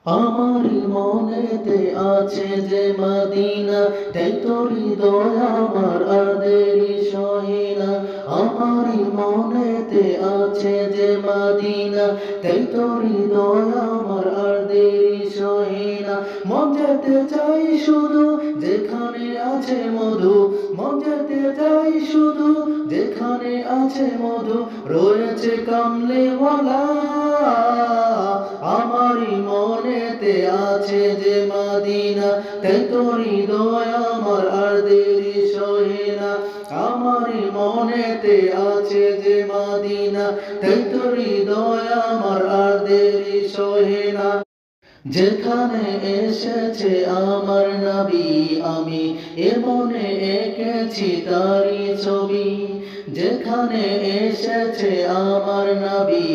আমার মনেতে আছে যে মদিনা, তাই তো হৃদয় আমার আর দেরি সহে না। আমার মনেতে আছে যে মদিনা, তাই তো হৃদয় আমার আর দেরি সহে না। মন যেতে চাই শুধু যেখানে আছে মধু, মন যেতে চাই শুধু যেখানে আছে মধু, রয়েছে কামলেওয়ালা। আমারই মনেতে আছে যে মদিনা, তাই তো হৃদয় আমার আর দেরি সহে না। আমারই মনেতে আছে যে মদিনা, তাই তো হৃদয় আমার আর দেরি সহে না। যেখানে এসেছে আমার নবী, আমি এ মনে এঁকেছি তারই ছবি। যেখানে এসেছে আমার নবী,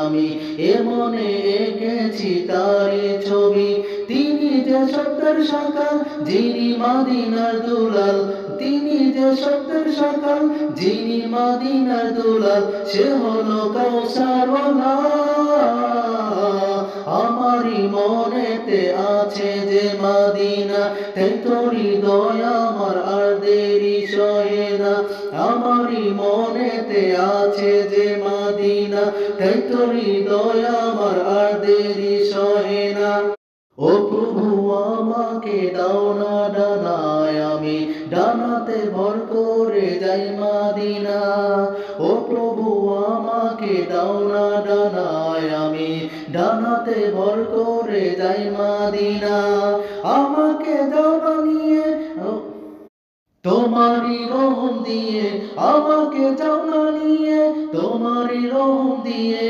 আমি এ মনে এঁকেছি তারই ছবি। তিনি যে সত্যের সকাল, যিনি মদিনার দুলাল, তিনি যে সত্যের সকাল, যিনি মদিনার দুলাল, সে হলো কাউসারওয়ালা। আমারই মনেতে আছে যে মদিনা, তাই তো হৃদয় আমার আর দেরি সহে না। আমারই মনেতে আছে যে মদিনা, তাই তো হৃদয় আমার আর দেরি সহে না। ও প্রভু আমাকে দাও না ডানায়, আমি ডানাতে ভর করে যাই মদিনা। ও প্রভু আমাকে দাও না ডানায়, আমি ডানাতে ভর করে যাই মদিনা। আমাকে দাও বানিয়ে তোমারই রহম দিয়ে, আমাকে যাও না নিয়ে তোমারই রহম দিয়ে,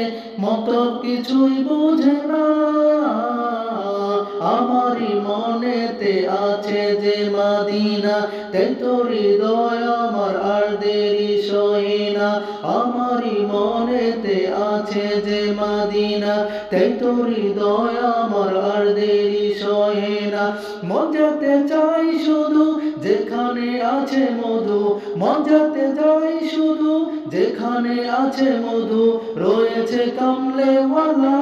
মতলব কিছুই বুঝে না। আমারই মনেতে আছে যে মদিনা, তাই তো হৃদয় আমার আর দেরি সহে না। আমারই মনেতে আছে যে মদিনা, তাই তো হৃদয় আমার আর দেরি সহে না। মন যেতে চাই শুধু যেখানে আছে মধু, মন যেতে চাই শুধু যেখানে আছে মধু, রয়েছে কামলেওয়ালা।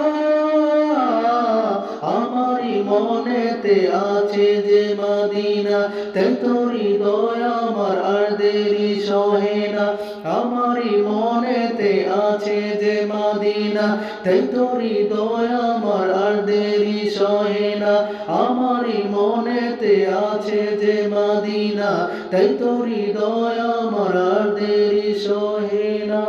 আমারই মনেতে আছে যে মদিনা, তাই তো হৃদয় আমার আর দেরি সহে না। আমারই মনেতে আছে যে মদিনা, তাই তো হৃদয় আমার আর দেরি সহে না। আমারই মনেতে আছে যে মদিনা, তাই তো হৃদয় আমার আর দেরি সহে না।